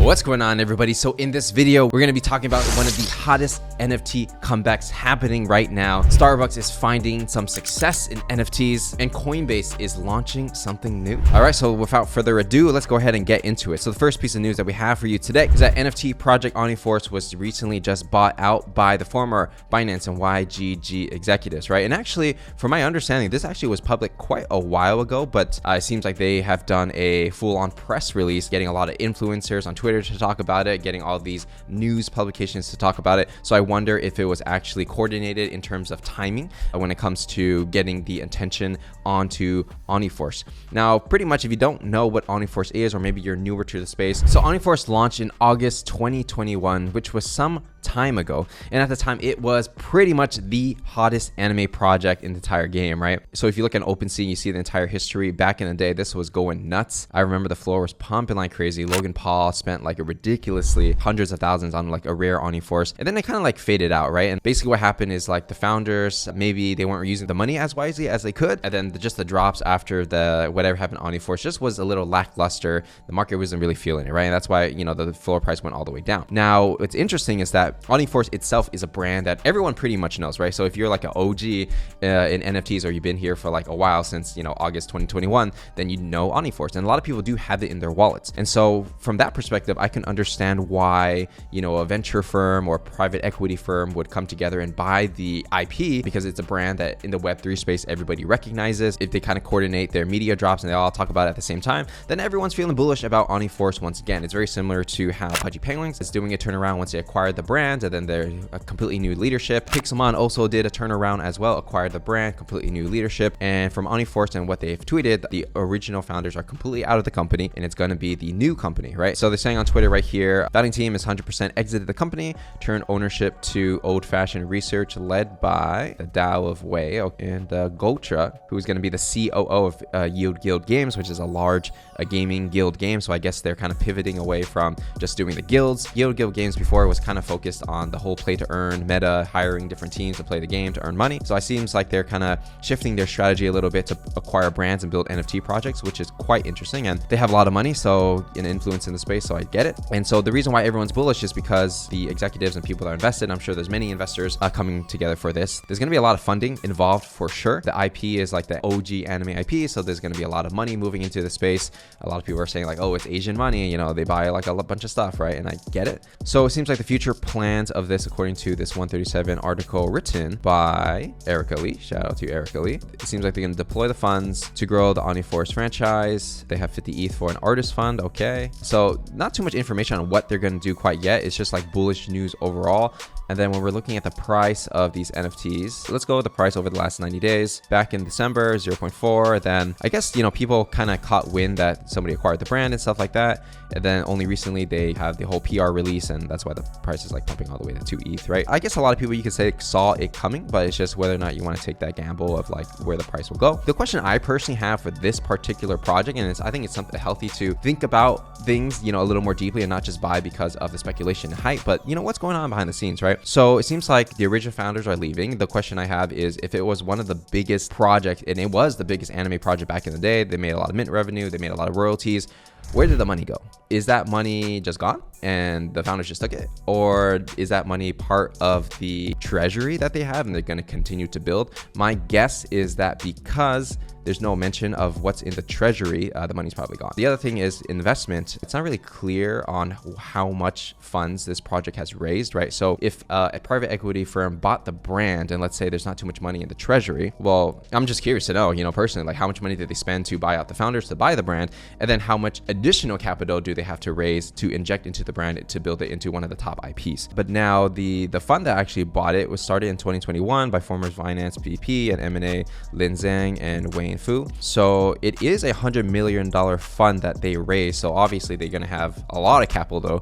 What's going on, everybody? So in this video, we're going to be talking about one of the hottest NFT comebacks happening right now. Starbucks is finding some success in NFTs and Coinbase is launching something new. All right, so without further ado, let's go ahead and get into it. So the first piece of news that we have for you today is that NFT project ON1 Force was recently just bought out by the former Binance and YGG Executives, right? And actually, from my understanding, this actually was public quite a while ago, but it seems like they have done a full-on press release, getting a lot of influencers on Twitter to talk about it, getting all these news publications to talk about it. So I wonder if it was actually coordinated in terms of timing when it comes to getting the attention onto ON1 Force. Now, pretty much if you don't know what ON1 Force is, or maybe you're newer to the space, so ON1 Force launched in August 2021, which was some time ago, and at the time it was pretty much the hottest anime project in the entire game, right? So if you look at Opensea, you see the entire history. Back in the day, this was going nuts. I remember the floor was pumping like crazy. Logan Paul spent like a ridiculously hundreds of thousands on like a rare ON1 Force, and then they kind of like faded out, right? And basically what happened is like the founders, maybe they weren't using the money as wisely as they could, and then just the drops after the whatever happened ON1 Force just was a little lackluster. The market wasn't really feeling it, right? And that's why, you know, the floor price went all the way down. Now what's interesting is that ON1 Force itself is a brand that everyone pretty much knows, right? So if you're like an OG in NFTs, or you've been here for like a while, since, you know, August 2021, then you know ON1 Force, and a lot of people do have it in their wallets. And so from that perspective, I can understand why, you know, a venture firm or private equity firm would come together and buy the IP, because it's a brand that in the Web3 space everybody recognizes. If they kind of coordinate their media drops and they all talk about it at the same time, then everyone's feeling bullish about ON1 Force once again. It's very similar to how Pudgy Penguins is doing a turnaround once they acquired the brand, and then they're a completely new leadership. Pixelmon also did a turnaround as well, acquired the brand, completely new leadership. And from ON1 Force and what they've tweeted, the original founders are completely out of the company, and it's going to be the new company, right? So they're saying on Twitter right here, founding team is 100% exited the company, turned ownership to old-fashioned research led by the DAO of Way and Goltra, who's going to be the COO of Yield Guild Games, which is a large gaming guild game. So I guess they're kind of pivoting away from just doing the guilds. Yield Guild Games before was kind of focused on the whole play to earn meta, hiring different teams to play the game to earn money. So it seems like they're kind of shifting their strategy a little bit to acquire brands and build NFT projects, which is quite interesting. And they have a lot of money, so an influence in the space, so I get it. And so the reason why everyone's bullish is because the executives and people that are invested, I'm sure there's many investors coming together for this. There's going to be a lot of funding involved for sure. The IP is like the OG anime IP, so there's going to be a lot of money moving into the space. A lot of people are saying like, oh, it's Asian money, you know, they buy like a bunch of stuff, right? And I get it. So it seems like the future plans of this, according to this 137 article written by Erica Lee, shout out to Erica Lee, it seems like they're going to deploy the funds to grow the ON1 Force franchise. They have 50 ETH for an artist fund. Okay, so not too much information on what they're going to do quite yet. It's just like bullish news overall. And then when we're looking at the price of these NFTs, let's go with the price over the last 90 days. Back in December, 0.4. Then I guess, you know, people kind of caught wind that somebody acquired the brand and stuff like that. And then only recently they have the whole PR release, and that's why the price is like pumping all the way to 2 ETH, right? I guess a lot of people, you could say, saw it coming, but it's just whether or not you want to take that gamble of like where the price will go. The question I personally have for this particular project, and I think it's something healthy to think about things, you know, a little more deeply and not just buy because of the speculation and hype, but you know, what's going on behind the scenes, right? So it seems like the original founders are leaving. The question I have is, if it was one of the biggest projects, and it was the biggest anime project back in the day, they made a lot of mint revenue, they made a lot of royalties, where did the money go? Is that money just gone and the founders just took it? Or is that money part of the treasury that they have and they're going to continue to build? My guess is that because there's no mention of what's in the treasury, the money's probably gone. The other thing is investment. It's not really clear on how much funds this project has raised, right? So if a private equity firm bought the brand, and let's say there's not too much money in the treasury, well, I'm just curious to know, you know, personally, like how much money did they spend to buy out the founders to buy the brand? And then how much additional capital do they have to raise to inject into the brand to build it into one of the top IPs? But now the fund that actually bought it was started in 2021 by former Binance BP and M&A Lin Zhang and Wayne Fu. So it is $100 million fund that they raised. So obviously they're going to have a lot of capital though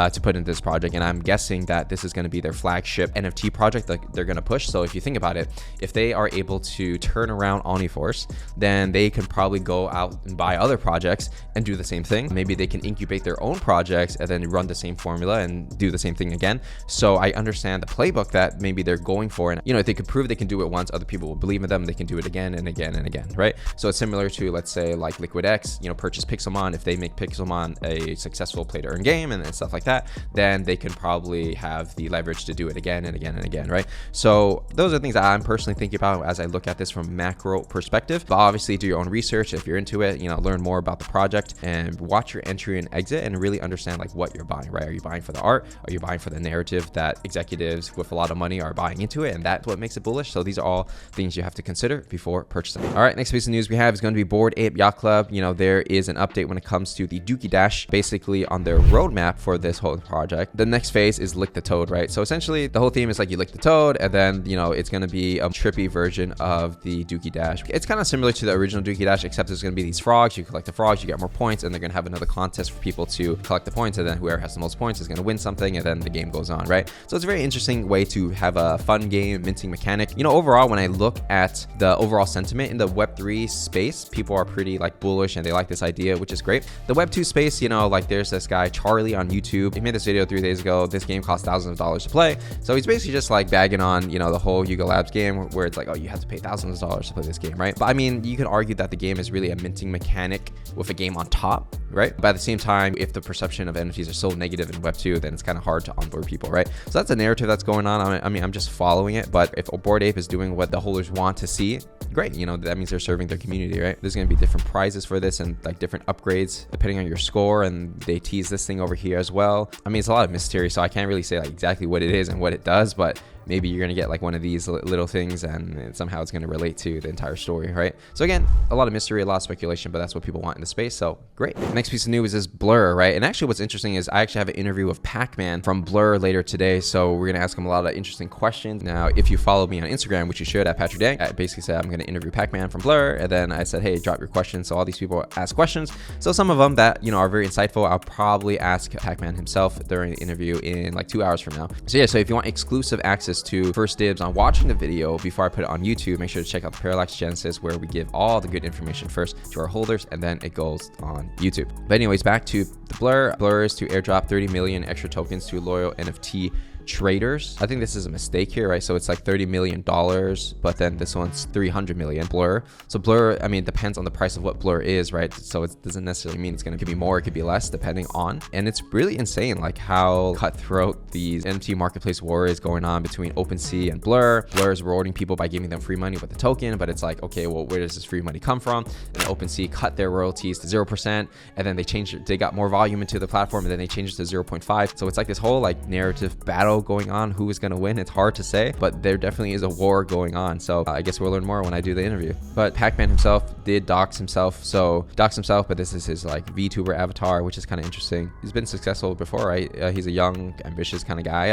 to put into this project. And I'm guessing that this is going to be their flagship NFT project that they're going to push. So if you think about it, if they are able to turn around ON1 Force, then they can probably go out and buy other projects and do the same thing. Maybe they can incubate their own projects and then run the same formula and do the same thing again. So I understand the playbook that maybe they're going for. And, you know, if they could prove they can do it once, other people will believe in them. They can do it again and again and again, right? So it's similar to, let's say, like LiquidX, you know, purchase Pixelmon. If they make Pixelmon a successful play to earn game and stuff like that, then they can probably have the leverage to do it again and again and again, right? So those are things that I'm personally thinking about as I look at this from a macro perspective. But obviously do your own research if you're into it, you know, learn more about the project and watch your entry and exit and really understand like what you're buying, right? Are you buying for the art? Are you buying for the narrative that executives with a lot of money are buying into it? And that's what makes it bullish. So these are all things you have to consider before purchasing. All right, next piece of news we have is going to be Bored Ape Yacht Club. You know, there is an update when it comes to the Dookey Dash, basically on their roadmap for this whole project. The next phase is lick the toad, right? So essentially the whole theme is like you lick the toad and then, you know, it's going to be a trippy version of the Dookey Dash. It's kind of similar to the original Dookey Dash, except there's going to be these frogs. You collect the frogs, you get more points, and they're going to have another contest for people to collect the points, and then whoever has the most points is going to win something, and then the game goes on, right? So it's a very interesting way to have a fun game, minting mechanic. You know, overall, when I look at the overall sentiment in the Web3 space, people are pretty like bullish and they like this idea, which is great. The Web2 space, you know, like there's this guy, Charlie, on YouTube. He made this video 3 days ago. This game costs thousands of dollars to play. So he's basically just like bagging on, you know, the whole Yuga Labs game where it's like, oh, you have to pay thousands of dollars to play this game, right? But I mean, you can argue that the game is really a minting mechanic with a game on top, right? But at the same time, if the perception of NFTs are so negative in Web2, then it's kind of hard to onboard people, right? So that's a narrative that's going on. I mean, I'm just following it, but if Bored Ape is doing what the holders want to see, great. You know, that means they're serving their community, right? There's going to be different prizes for this and like different upgrades depending on your score, and they tease this thing over here as well. I mean, it's a lot of mystery, so I can't really say like exactly what it is and what it does, but maybe you're going to get like one of these little things and somehow it's going to relate to the entire story, right? So again, a lot of mystery, a lot of speculation, but that's what people want in the space. So great. Next piece of news is Blur, right? And actually what's interesting is I actually have an interview with Pac-Man from Blur later today. So we're going to ask him a lot of interesting questions. Now, if you follow me on Instagram, which you should, at Patrick Dang, I basically said I'm going to interview Pac-Man from Blur. And then I said, hey, drop your questions. So all these people ask questions. So some of them that, you know, are very insightful, I'll probably ask Pac-Man himself during the interview in like 2 hours from now. So yeah, so if you want exclusive access to first dibs on watching the video before I put it on YouTube, make sure to check out the Parallax Genesis, where we give all the good information first to our holders and then it goes on YouTube. But anyways, back to the Blur. Blur is to airdrop 30 million extra tokens to loyal NFT traders. I think this is a mistake here, right? So it's like $30 million, but then this one's 300 million Blur. So Blur, I mean, it depends on the price of what Blur is, right? So it doesn't necessarily mean it's going to be more, it could be less depending on. And it's really insane like how cutthroat these NFT Marketplace War is going on between Opensea and Blur. Blur is rewarding people by giving them free money with the token, but it's like, okay, well, where does this free money come from? And Opensea cut their royalties to 0%, and then they changed it, they got more volume into the platform, and then they changed it to 0.5. So it's like this whole like narrative battle going on. Who is going to win? It's hard to say, but there definitely is a war going on. So I guess we'll learn more when I do the interview. But Pac-Man himself did dox himself. But this is his like VTuber avatar, which is kind of interesting. He's been successful before, right? He's a young, ambitious kind of guy.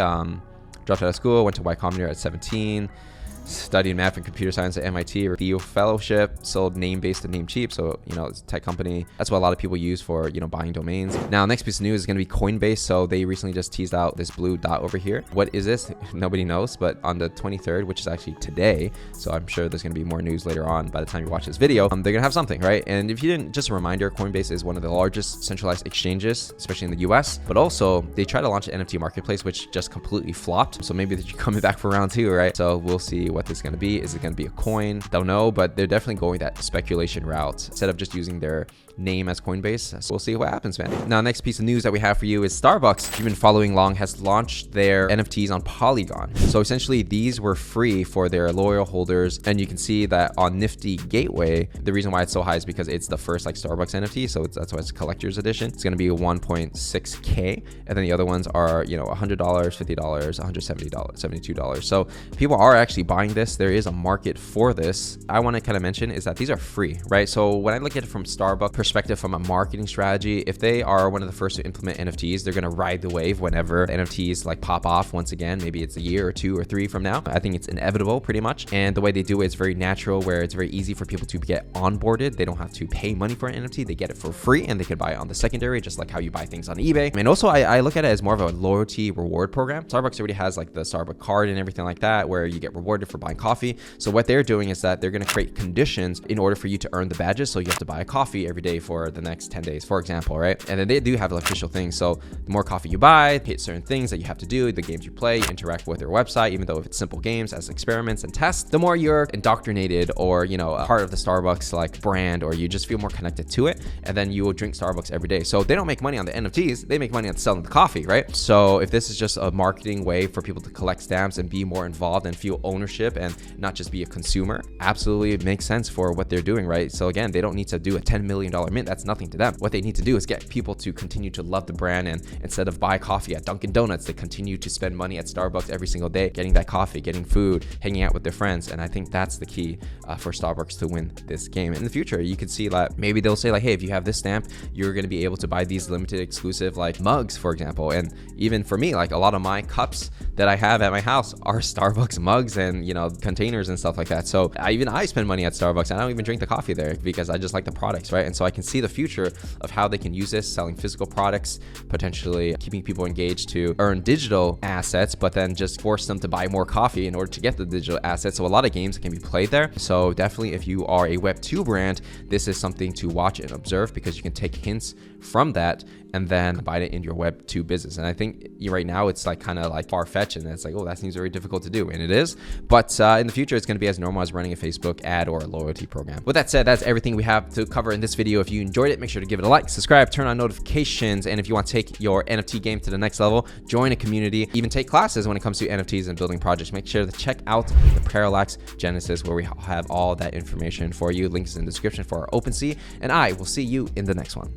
Dropped out of school, went to Y Combinator at 17. Studied math and computer science at MIT, Theo Fellowship, sold name based and name cheap. So, you know, it's a tech company. That's what a lot of people use for, you know, buying domains. Now, next piece of news is going to be Coinbase. So they recently just teased out this blue dot over here. What is this? Nobody knows, but on the 23rd, which is actually today, so I'm sure there's going to be more news later on by the time you watch this video, they're going to have something, right? And if you didn't, just a reminder, Coinbase is one of the largest centralized exchanges, especially in the US, but also they tried to launch an NFT marketplace, which just completely flopped. So maybe they're coming back for round 2, right? So we'll see what this is going to be. Is it going to be a coin? Don't know, but they're definitely going that speculation route instead of just using their name as Coinbase. So we'll see what happens, man. Now, next piece of news that we have for you is Starbucks. If you've been following along, has launched their NFTs on Polygon. So essentially these were free for their loyal holders. And you can see that on Nifty Gateway, the reason why it's so high is because it's the first like Starbucks NFT. So that's why it's a collector's edition. It's going to be 1.6K. And then the other ones are, you know, $100, $50, $170, $72. So people are actually buying this. There is a market for this. I want to kind of mention is that these are free, right? So when I look at it from Starbucks perspective, from a marketing strategy, if they are one of the first to implement NFTs, they're going to ride the wave whenever NFTs like pop off once again. Maybe it's a year or 2 or 3 from now. I think it's inevitable pretty much. And the way they do it is very natural, where it's very easy for people to get onboarded. They don't have to pay money for an NFT. They get it for free and they can buy it on the secondary, just like how you buy things on eBay. And also I look at it as more of a loyalty reward program. Starbucks already has like the Starbucks card and everything like that, where you get rewarded for buying coffee. So what they're doing is that they're going to create conditions in order for you to earn the badges. So you have to buy a coffee every day day for the next 10 days, for example, right? And then they do have official things. So the more coffee you buy, hit certain things that you have to do, the games you play, you interact with their website, even though if it's simple games as experiments and tests, the more you're indoctrinated or, you know, a part of the Starbucks like brand, or you just feel more connected to it. And then you will drink Starbucks every day. So they don't make money on the NFTs, they make money on selling the coffee, right? So if this is just a marketing way for people to collect stamps and be more involved and feel ownership and not just be a consumer, absolutely it makes sense for what they're doing, right? So again, they don't need to do a $10 million mint. That's nothing to them. What they need to do is get people to continue to love the brand, and instead of buy coffee at Dunkin' Donuts, they continue to spend money at Starbucks every single day, getting that coffee, getting food, hanging out with their friends. And I think that's the key for Starbucks to win this game. In the future, you could see that maybe they'll say like, hey, if you have this stamp, you're going to be able to buy these limited exclusive like mugs, for example. And even for me, like a lot of my cups that I have at my house are Starbucks mugs and, you know, containers and stuff like that. So I spend money at Starbucks, and I don't even drink the coffee there because I just like the products, right? And so I can see the future of how they can use this, selling physical products, potentially keeping people engaged to earn digital assets, but then just force them to buy more coffee in order to get the digital assets. So a lot of games can be played there. So definitely if you are a Web2 brand, this is something to watch and observe, because you can take hints from that and then combine it in your Web2 business. And I think right now it's like kind of like far-fetched, and it's like, oh, that seems very difficult to do, and it is. But in the future, it's going to be as normal as running a Facebook ad or a loyalty program. With that said, that's everything we have to cover in this video. If you enjoyed it, make sure to give it a like, subscribe, turn on notifications, and if you want to take your NFT game to the next level, join a community, even take classes when it comes to NFTs and building projects, make sure to check out the Parallax Genesis, where we have all that information for you. Links in the description for our OpenSea, and I will see you in the next one.